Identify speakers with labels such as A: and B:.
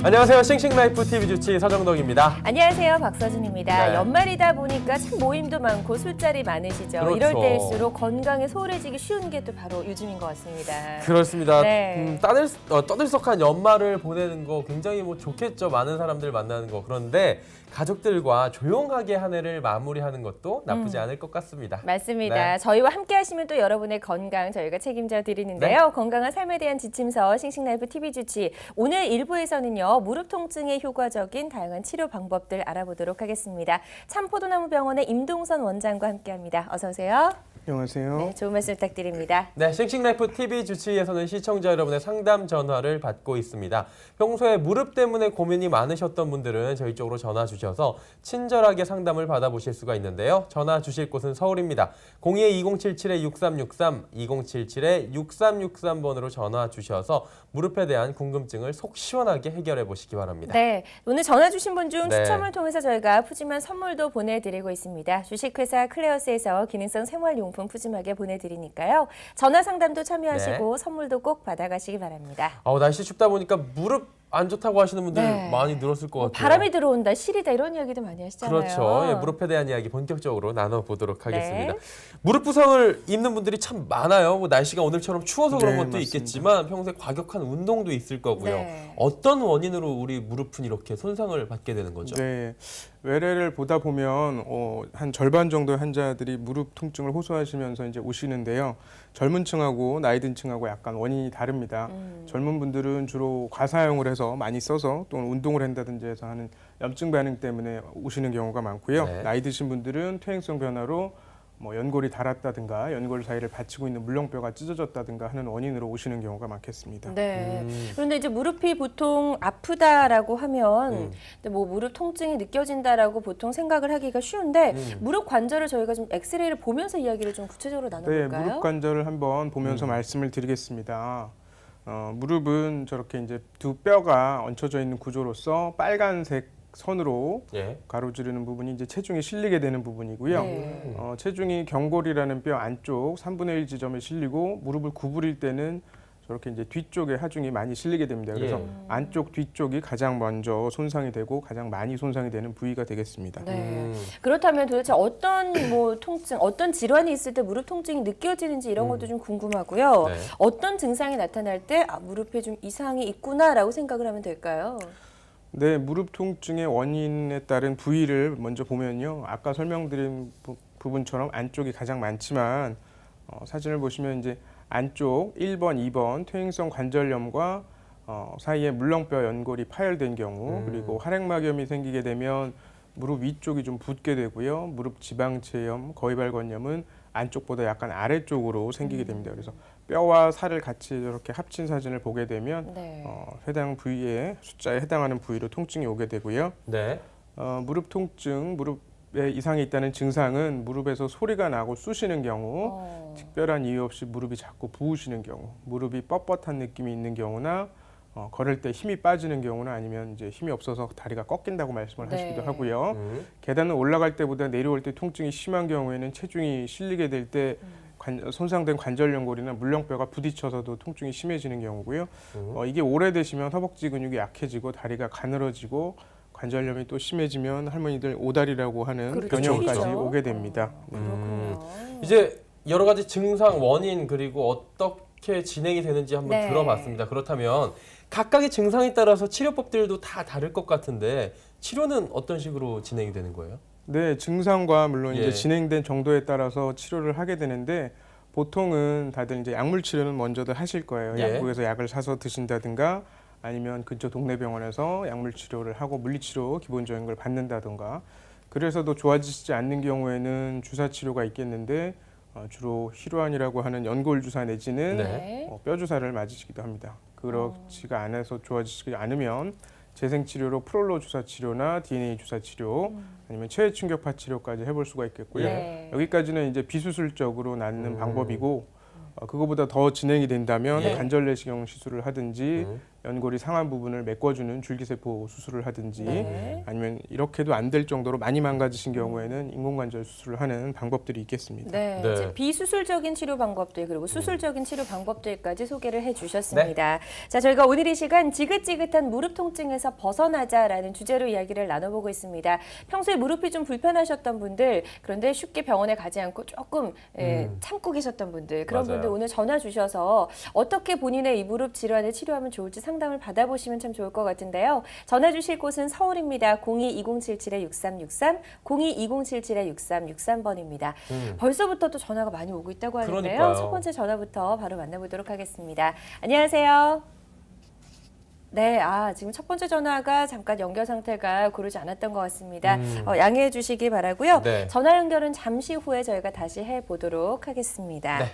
A: 안녕하세요. 싱싱라이프 TV 주치 서정덕입니다.
B: 안녕하세요. 박서진입니다.
A: 네.
B: 연말이다 보니까 참 모임도 많고 술자리 많으시죠.
A: 그렇죠.
B: 이럴 때일수록 건강에 소홀해지기 쉬운 게 또 바로 요즘인 것 같습니다.
A: 그렇습니다.
B: 네.
A: 떠들썩한 연말을 보내는 거 굉장히 좋겠죠. 많은 사람들 만나는 거. 그런데 가족들과 조용하게 한 해를 마무리하는 것도 나쁘지 않을 것 같습니다.
B: 맞습니다.
A: 네.
B: 저희와 함께 하시면 또 여러분의 건강 저희가 책임져 드리는데요.
A: 네.
B: 건강한 삶에 대한 지침서 싱싱라이프 TV 주치. 오늘 1부에서는요. 무릎 통증에 효과적인 다양한 치료 방법들 알아보도록 하겠습니다. 참포도나무병원의 임동선 원장과 함께합니다. 어서 오세요.
C: 안녕하세요.
B: 네, 좋은 말씀 부탁드립니다.
A: 네, 싱싱라이프 TV 주치에서는 시청자 여러분의 상담 전화를 받고 있습니다. 평소에 무릎 때문에 고민이 많으셨던 분들은 저희 쪽으로 전화 주셔서 친절하게 상담을 받아보실 수가 있는데요. 전화 주실 곳은 서울입니다. 02-2077-6363, 2077-6363번으로 전화 주셔서 무릎에 대한 궁금증을 속 시원하게 해결해 보시기 바랍니다.
B: 네, 오늘 전화 주신 분 중
A: 네.
B: 추첨을 통해서 저희가 푸짐한 선물도 보내드리고 있습니다. 주식회사 클레어스에서 기능성 생활용품 푸짐하게 보내드리니까요. 전화 상담도 참여하시고 선물도 꼭 받아가시기 바랍니다.
A: 날씨 춥다 보니까 무릎 안 좋다고 하시는 분들
B: 네.
A: 많이 늘었을 것 같아요.
B: 바람이 들어온다, 시리다 이런 이야기도 많이 하시잖아요.
A: 그렇죠. 예, 무릎에 대한 이야기 본격적으로 나눠보도록 하겠습니다.
B: 네.
A: 무릎 부상을 입는 분들이 참 많아요. 날씨가 오늘처럼 추워서 그런
C: 네,
A: 것도
C: 맞습니다.
A: 있겠지만 평소에 과격한 운동도 있을 거고요.
B: 네.
A: 어떤 원인으로 우리 무릎은 이렇게 손상을 받게 되는 거죠?
C: 네, 외래를 보다 보면 한 절반 정도의 환자들이 무릎 통증을 호소하시면서 이제 오시는데요. 젊은 층하고 나이 든 층하고 약간 원인이 다릅니다. 젊은 분들은 주로 과사용을 해서 많이 써서 또는 운동을 한다든지 해서 하는 염증 반응 때문에 오시는 경우가 많고요.
A: 네.
C: 나이 드신 분들은 퇴행성 변화로 연골이 닳았다든가 연골 사이를 받치고 있는 물렁뼈가 찢어졌다든가 하는 원인으로 오시는 경우가 많겠습니다.
B: 네. 그런데 이제 무릎이 보통 아프다라고 하면 근데 무릎 통증이 느껴진다라고 보통 생각을 하기가 쉬운데 무릎 관절을 저희가 좀 엑스레이를 보면서 이야기를 좀 구체적으로
C: 네,
B: 나눠볼까요?
C: 무릎 관절을 한번 보면서 말씀을 드리겠습니다. 무릎은 저렇게 이제 두 뼈가 얹혀져 있는 구조로서 빨간색 선으로
A: 예.
C: 가로지르는 부분이 이제 체중이 실리게 되는 부분이고요.
B: 네.
C: 체중이 경골이라는 뼈 안쪽 3분의 1 지점에 실리고 무릎을 구부릴 때는 저렇게 이제 뒤쪽에 하중이 많이 실리게 됩니다. 그래서
A: 예.
C: 안쪽 뒤쪽이 가장 먼저 손상이 되고 가장 많이 손상이 되는 부위가 되겠습니다.
B: 네. 그렇다면 도대체 어떤 통증, 어떤 질환이 있을 때 무릎 통증이 느껴지는지 이런 것도 좀 궁금하고요.
A: 네.
B: 어떤 증상이 나타날 때 무릎에 좀 이상이 있구나라고 생각을 하면 될까요?
C: 네, 무릎 통증의 원인에 따른 부위를 먼저 보면요. 아까 설명드린 부분처럼 안쪽이 가장 많지만 사진을 보시면 이제 안쪽 1번, 2번 퇴행성 관절염과 사이에 물렁뼈 연골이 파열된 경우 그리고 활액막염이 생기게 되면 무릎 위쪽이 좀 붓게 되고요. 무릎 지방체염, 거위발건염은 안쪽보다 약간 아래쪽으로 생기게 됩니다. 그래서 뼈와 살을 같이 이렇게 합친 사진을 보게 되면
B: 네.
C: 해당 부위에 숫자에 해당하는 부위로 통증이 오게 되고요.
A: 네.
C: 무릎 통증, 무릎에 이상이 있다는 증상은 무릎에서 소리가 나고 쑤시는 경우, 특별한 이유 없이 무릎이 자꾸 부으시는 경우, 무릎이 뻣뻣한 느낌이 있는 경우나 걸을 때 힘이 빠지는 경우나 아니면 이제 힘이 없어서 다리가 꺾인다고 말씀을
B: 네.
C: 하시기도 하고요. 계단을 올라갈 때보다 내려올 때 통증이 심한 경우에는 체중이 실리게 될 때 손상된 관절 연골이나 물렁뼈가 부딪혀서도 통증이 심해지는 경우고요. 이게 오래되시면 허벅지 근육이 약해지고 다리가 가늘어지고 관절염이 또 심해지면 할머니들 오다리라고 하는
B: 그렇죠.
C: 변형까지
B: 튀죠.
C: 오게 됩니다.
B: 그렇군요.
A: 이제 여러 가지 증상, 원인 그리고 어떻게 진행이 되는지 한번
B: 네.
A: 들어봤습니다. 그렇다면 각각의 증상에 따라서 치료법들도 다 다를 것 같은데 치료는 어떤 식으로 진행이 되는 거예요?
C: 네, 증상과 물론
A: 예.
C: 이제 진행된 정도에 따라서 치료를 하게 되는데 보통은 다들 이제 약물 치료는 먼저들 하실 거예요.
A: 예.
C: 약국에서 약을 사서 드신다든가 아니면 근처 동네 병원에서 약물 치료를 하고 물리치료 기본적인 걸 받는다든가 그래서도 좋아지지 않는 경우에는 주사 치료가 있겠는데 주로 희루안이라고 하는 연골 주사 내지는
B: 네.
C: 뼈 주사를 맞으시기도 합니다. 그렇지가 않아서 좋아지지 않으면 재생 치료로 프롤로 주사 치료나 DNA 주사 치료 아니면 체외 충격파 치료까지 해볼 수가 있겠고요.
B: 네.
C: 여기까지는 이제 비수술적으로 낫는 방법이고 그거보다 더 진행이 된다면
A: 예.
C: 관절 내시경 시술을 하든지 연골이 상한 부분을 메꿔주는 줄기세포 수술을 하든지
B: 네.
C: 아니면 이렇게도 안 될 정도로 많이 망가지신 경우에는 인공관절 수술을 하는 방법들이 있겠습니다.
B: 네,
A: 네.
B: 이제 비수술적인 치료 방법들 그리고 수술적인 치료 방법들까지 소개를 해주셨습니다. 자, 저희가 오늘 이 시간 지긋지긋한 무릎 통증에서 벗어나자라는 주제로 이야기를 나눠보고 있습니다. 평소에 무릎이 좀 불편하셨던 분들, 그런데 쉽게 병원에 가지 않고 조금 참고 계셨던 분들, 그런
A: 맞아요.
B: 분들 오늘 전화 주셔서 어떻게 본인의 이 무릎 질환을 치료하면 좋을지 상담을 받아보시면 참 좋을 것 같은데요. 전화 주실 곳은 서울입니다. 02-2077-6363, 02-2077-6363번입니다. 벌써부터 또 전화가 많이 오고 있다고 하는데요.
A: 그러니까요.
B: 첫 번째 전화부터 바로 만나보도록 하겠습니다. 안녕하세요. 네, 지금 첫 번째 전화가 잠깐 연결 상태가 고르지 않았던 것 같습니다. 양해해 주시기 바라고요.
A: 네.
B: 전화 연결은 잠시 후에 저희가 다시 해보도록 하겠습니다.
A: 네.